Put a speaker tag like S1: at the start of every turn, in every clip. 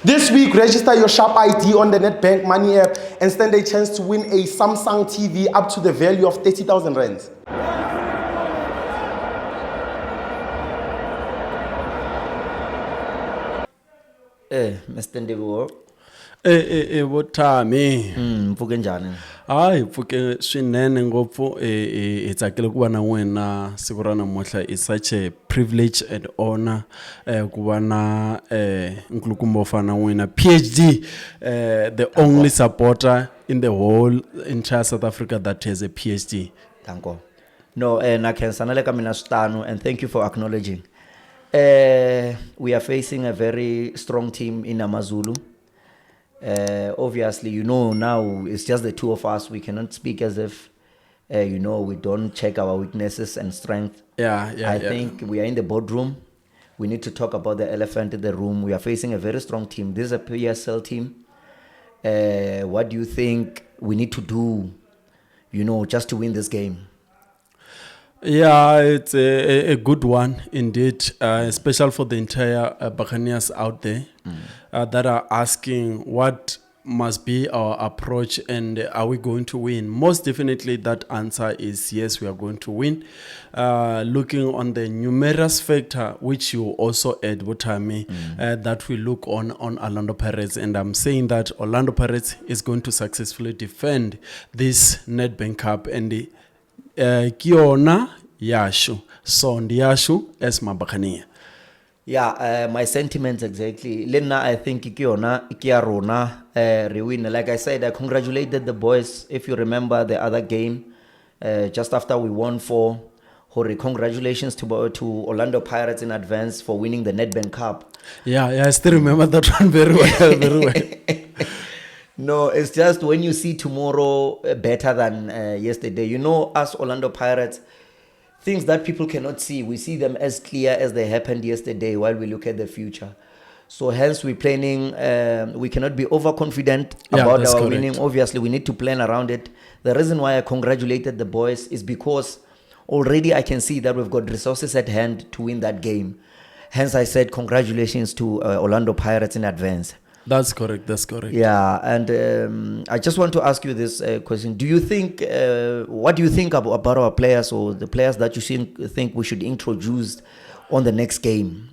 S1: This week, register your Sharp ID on the Nedbank Money app and stand a chance to win a Samsung TV up to the value of 30,000 rands.
S2: Mr. Ndebo.
S3: Votami.
S2: Mpfuke njhani?
S3: Hayi mpfuke swinene ngopfu hi tsakile ku va na n'wina siku ra namuntlha. It's such a privilege and honor ku va na nkulukumba wo fana na n'wina, PhD, the only supporter in the whole entire South Africa that has a PhD.
S2: Thank you. No, na khensa na le ka mina switano, and thank you for acknowledging. We are facing a very strong team in Amazulu. Obviously, now it's just the two of us. We cannot speak as if, we don't check our weaknesses and strength. I think we are in the boardroom. We need to talk about the elephant in the room. We are facing a very strong team. This is a PSL team. What do you think we need to do, just to win this game?
S3: Yeah, it's a good one indeed, especially for the entire Buccaneers out there that are asking what must be our approach and are we going to win? Most definitely that answer is yes, we are going to win. Looking on the numerous factor, which you also add, Botami, that we look on Orlando Pirates, and I'm saying that Orlando Pirates is going to successfully defend this Nedbank Cup, and the Kiona Yashu, so Yashu as Mabakania.
S2: Yeah, my sentiments exactly. Lena, I think Kiona, Kiarona, Rewin. Like I said, I congratulated the boys. If you remember the other game, just after we won 4, Hori, congratulations to Orlando Pirates in advance for winning the Nedbank Cup.
S3: Yeah, I still remember that one very well, very well.
S2: No, it's just when you see tomorrow better than yesterday. Us Orlando Pirates, things that people cannot see, we see them as clear as they happened yesterday while we look at the future. So hence we're planning, we cannot be overconfident about our winning. Obviously, we need to plan around it. The reason why I congratulated the boys is because already I can see that we've got resources at hand to win that game. Hence I said congratulations to Orlando Pirates in advance.
S3: That's correct.
S2: Yeah, and I just want to ask you this question. Do you think, what do you think about our players, or the players that you think we should introduce on the next game?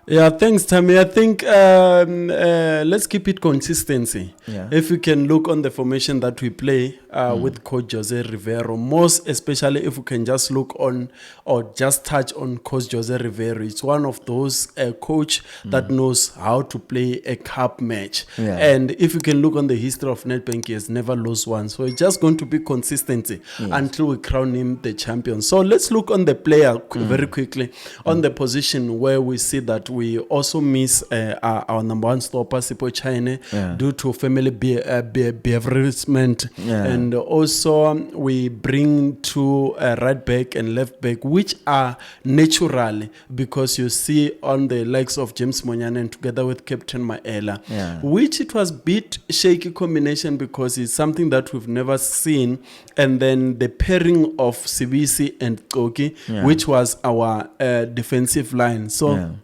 S3: Yeah, thanks, Tammy. I think let's keep it consistency.
S2: Yeah.
S3: If you can look on the formation that we play with Coach Jose Rivero, most especially if we can just look on or just touch on Coach Jose Rivero, it's one of those coach that knows how to play a cup match.
S2: Yeah.
S3: And if you can look on the history of Nedbank, he has never lost one. So it's just going to be consistency until we crown him the champion. So let's look on the player very quickly on the position where we see that we also miss our number one stopper, Sipo China, due to family bereavement. And also we bring two right back and left back, which are natural, because you see on the likes of James Monyanen together with Captain Maela, which it was bit shaky combination because it's something that we've never seen. And then the pairing of Sibisi and Koki, which was our defensive line. So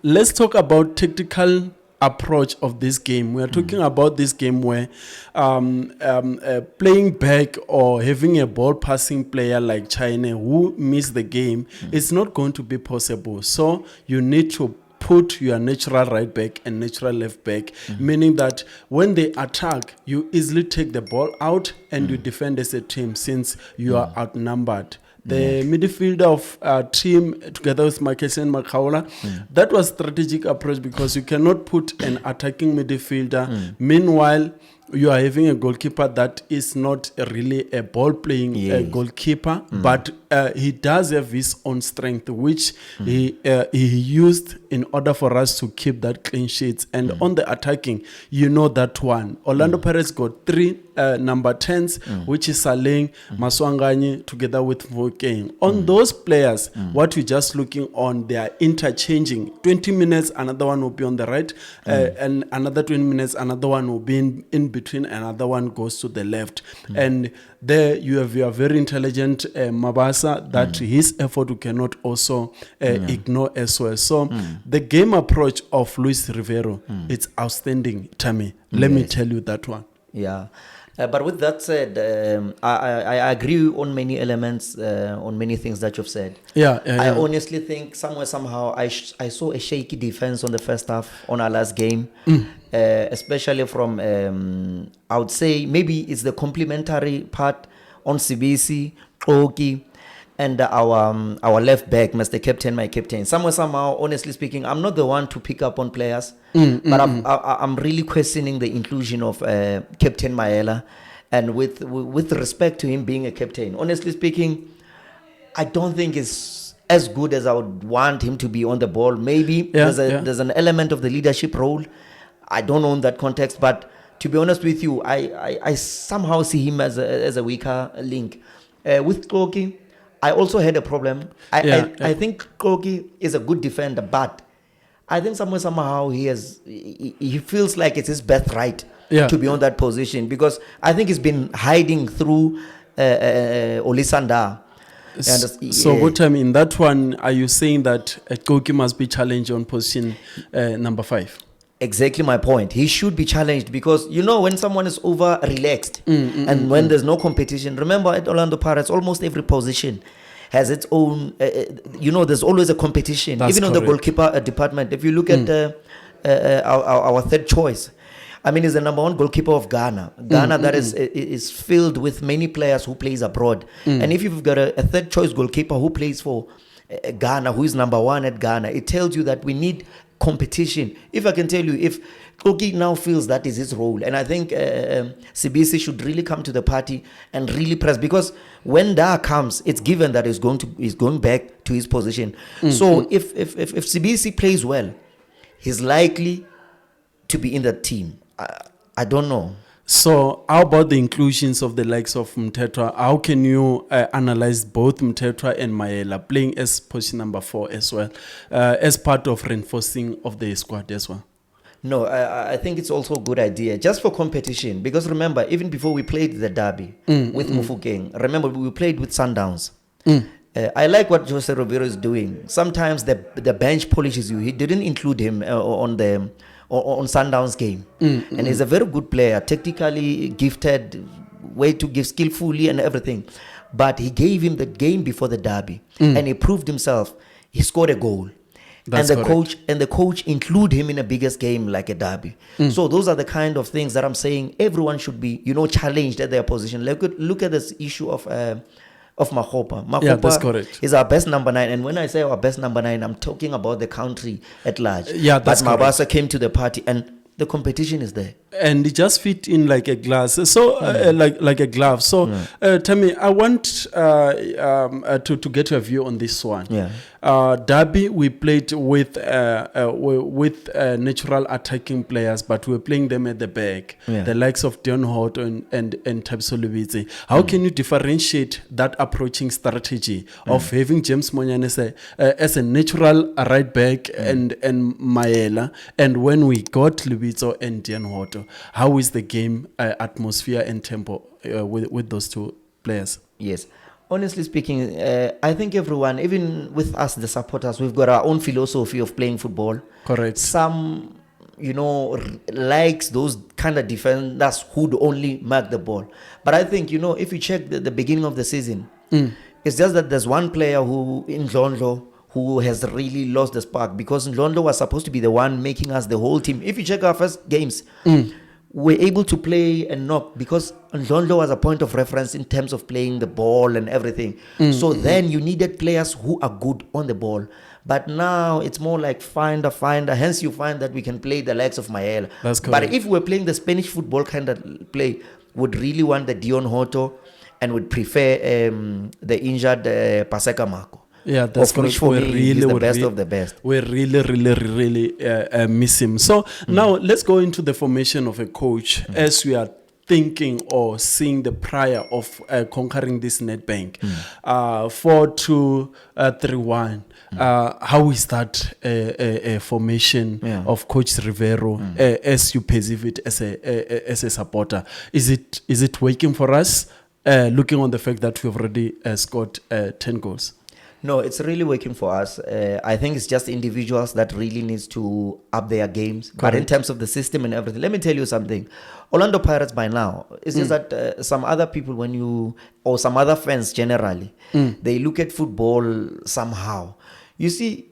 S3: let's talk about tactical approach of this game. We are talking about this game where playing back or having a ball passing player like China who missed the game is not going to be possible. So you need to put your natural right back and natural left back, meaning that when they attack, you easily take the ball out and you defend as a team since you are outnumbered. The midfielder of team together with Makese and Makaula, that was strategic approach because you cannot put an attacking midfielder. Meanwhile, you are having a goalkeeper that is not really a ball-playing goalkeeper, but he does have his own strength, which he used in order for us to keep that clean sheets. And on the attacking, that one. Orlando Pirates got 3 number 10s, which is Saling, Maswangani, together with Vokeng. On those players, what we're just looking on, they are interchanging. 20 minutes, another one will be on the right, and another 20 minutes, another one will be in between, another one goes to the left. And there you have your very intelligent Mabasa that his effort we cannot also ignore as well. So the game approach of Luis Rivero, it's outstanding, Tammy. Let me tell you that one.
S2: Yeah. But with that said, I agree on many elements, on many things that you've said. I honestly think somehow, I saw a shaky defense on the first half on our last game, especially from, I would say, maybe it's the complementary part on CBC, Oki, and our left back, Mr. Captain, my captain. Somehow, honestly speaking, I'm not the one to pick up on players, but I'm really questioning the inclusion of Captain Maela. And with respect to him being a captain, honestly speaking, I don't think it's as good as I would want him to be on the ball. Maybe there's an element of the leadership role. I don't know in that context, but to be honest with you, I somehow see him as a weaker link. With Kloki, I also had a problem. I think Kloki is a good defender, but I think somehow he feels like it's his birthright to be on that position, because I think he's been hiding through Olisanda.
S3: So what time in that one are you saying that Kloki must be challenged on position number 5?
S2: Exactly my point. He should be challenged, because when someone is over relaxed and when there's no competition. Remember, at Orlando Pirates, almost every position has its own. There's always a competition.
S3: That's
S2: even
S3: correct.
S2: on the goalkeeper department. If you look at our third choice, I mean, he's the number 1 goalkeeper of Ghana. Ghana that is filled with many players who plays abroad. And if you've got a third choice goalkeeper who plays for Ghana, who is number 1 at Ghana, it tells you that we need competition. If I can tell you, if Kogi now feels that is his role, and I think CBC should really come to the party and really press, because when Da comes, it's given that he's going back to his position. So if CBC plays well, he's likely to be in that team. I don't know.
S3: So how about the inclusions of the likes of Mtetra? How can you analyze both Mtetra and Maela playing as position number 4 as well, as part of reinforcing of the squad as well?
S2: No, I think it's also a good idea, just for competition. Because remember, even before we played the derby with Mufokeng, remember we played with Sundowns. I like what Jose Rivero is doing. Sometimes the bench polishes you. He didn't include him on Sundowns game, and he's a very good player, technically gifted, way to give skillfully and everything. But he gave him the game before the derby, and he proved himself. He scored a goal.
S3: That's correct.
S2: The coach include him in a biggest game like a derby. So those are the kind of things that I'm saying everyone should be, challenged at their position. Look at this issue of Mahopa.
S3: Yeah, that's correct.
S2: Is our best number 9, and when I say our best number 9, I'm talking about the country at large.
S3: Yeah, that's
S2: but
S3: correct.
S2: Mabasa came to the party, and the competition is there.
S3: And it just fit in like a glass. So like a glove. So tell me, I want to get your view on this one. Derby, we played with natural attacking players, but we're playing them at the back. The likes of Dion Horton and Tabsolubidze. How can you differentiate that approaching strategy of having James Monyane as a natural right back and Maela, and when we got Lubitso and Dion Horton? How is the game atmosphere and tempo with those two players? Yes.
S2: Honestly speaking, I think everyone, even with us, the supporters, we've got our own philosophy of playing football.
S3: Correct.
S2: Some, likes those kind of defenders who'd only mark the ball. But I think, if you check the beginning of the season, it's just that there's one player who, in Ndlondlo, who has really lost the spark, because Ndlondlo was supposed to be the one making us the whole team. If you check our first games, we're able to play and knock, because Ndlondlo was a point of reference in terms of playing the ball and everything. So then you needed players who are good on the ball. But now it's more like finder. Hence you find that we can play the likes of Maela.
S3: That's correct.
S2: But if we're playing the Spanish football kind of play, would really want the Dion Horto and would prefer the injured Paseka Marco.
S3: Yeah, that's correct.
S2: For me, he's the best of the best.
S3: We really miss him. So now let's go into the formation of a coach as we are thinking or seeing the prior of conquering this Nedbank. 4-2-3-1. How is that formation of Coach Rivero as you perceive it as a supporter? Is it working for us? Looking on the fact that we've already scored 10 goals.
S2: No, it's really working for us. I think it's just individuals that really needs to up their games. Correct. But in terms of the system and everything, let me tell you something. Orlando Pirates by now, it's just that some other people or some other fans generally, they look at football somehow. You see,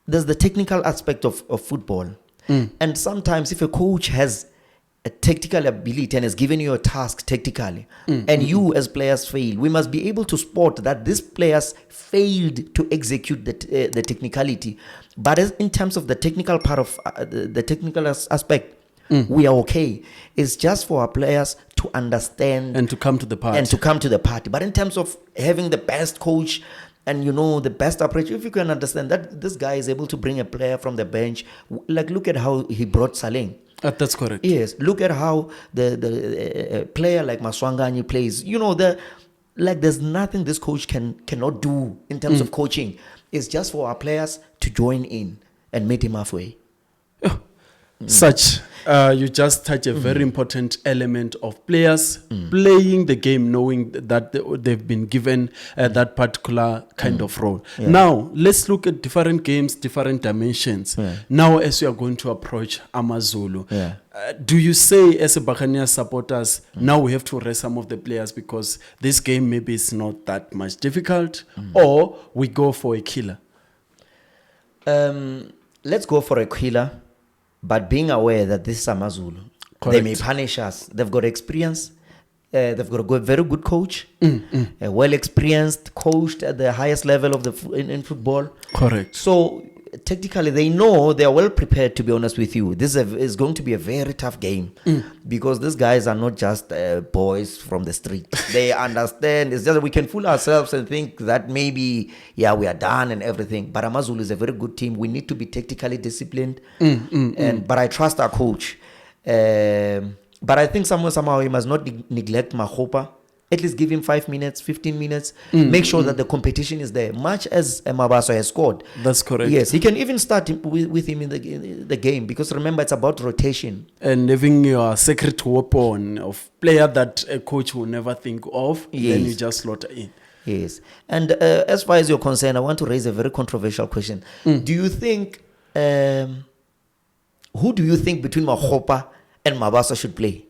S2: there's the technical aspect of football. And sometimes if a coach has a tactical ability and has given you a task tactically, and you as players fail, we must be able to spot that these players failed to execute the technicality. But in terms of the technical part of the technical aspect, we are okay. It's just for our players to understand
S3: and to come to the party.
S2: But in terms of having the best coach and the best approach, if you can understand that this guy is able to bring a player from the bench, like look at how he brought Saleng.
S3: That's correct.
S2: Yes, look at how the player like Maswanganyi plays. There's nothing this coach cannot do in terms of coaching. It's just for our players to join in and meet him halfway.
S3: You just touch a very important element of players playing the game, knowing that they've been given that particular kind of role. Yeah. Now, let's look at different games, different dimensions. Yeah. Now, as we are going to approach Amazulu, do you say, as a Buccaneers supporters, now we have to rest some of the players because this game maybe is not that much difficult, or we go for a killer?
S2: Let's go for a killer. But being aware that this is Amazulu, they may punish us. They've got experience. They've got a very good coach, a well-experienced coach at the highest level of in football.
S3: Correct.
S2: So technically, they know they are well prepared. To be honest with you, this is going to be a very tough game because these guys are not just boys from the street. They understand. It's just that we can fool ourselves and think that maybe we are done and everything. But Amazulu is a very good team. We need to be tactically disciplined. But I trust our coach. But I think somehow he must not neglect Mahopa. At least give him 5 minutes, 15 minutes. Make sure that the competition is there. Much as Mabaso has scored.
S3: That's correct.
S2: Yes, he can even start with him in the game. Because remember, it's about rotation.
S3: And having your secret weapon of player that a coach will never think of, then you just slot in.
S2: Yes. And as far as you're concerned, I want to raise a very controversial question. Do you think, who do you think between Mahopa and Mabaso should play?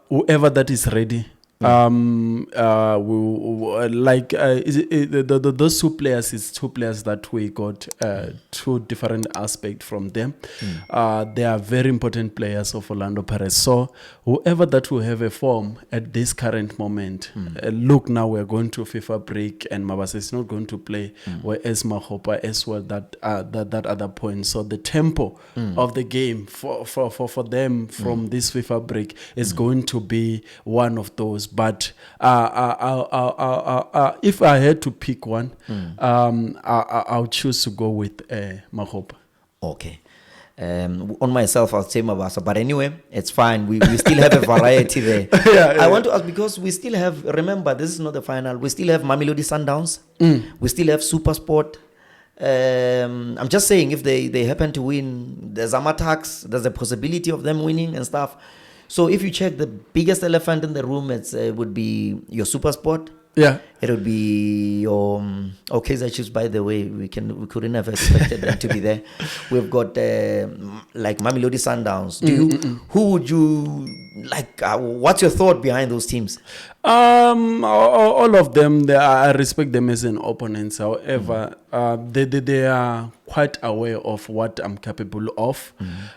S3: Whoever that is ready. Those two players is two players that we got two different aspects from them. They are very important players of Orlando Pirates. So whoever that will have a form at this current moment, look, now we're going to FIFA break and Mabasa is not going to play, whereas Mahopa as well that other point. So the tempo of the game for them from this FIFA break is going to be one of those. But if I had to pick one, I'll choose to go with Mahopa.
S2: Okay. On myself, I'll say Mabasa. But anyway, it's fine. We still have a variety there. I want to ask, because we still have, remember, this is not the final. We still have Mamelodi Sundowns. We still have Supersport. I'm just saying, if they happen to win, there's Amatax, there's a possibility of them winning and stuff. So if you check, the biggest elephant in the room, it would be your Supersport.
S3: Yeah.
S2: It would be your Kaizer Chiefs. By the way, we couldn't have expected them to be there. We've got like Mamelodi Sundowns. Who would you like? What's your thought behind those teams?
S3: All of them, I respect them as an opponents. However, they are quite aware of what I'm capable of.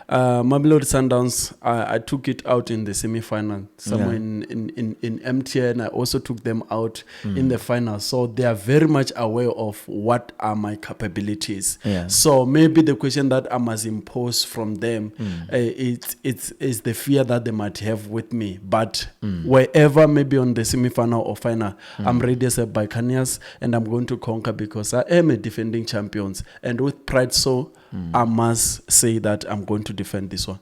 S3: Mamelodi Sundowns, I took it out in the semi-final, somewhere in MTN. I also took them out in the final. So they are very much aware of what are my capabilities. So maybe the question that I must impose from them, it's the fear that they might have with me. But wherever, maybe on the semi-final or final, I'm ready as a Buccaneers and I'm going to conquer because I am a defending champions. And with pride, so I must say that I'm going to defend this one.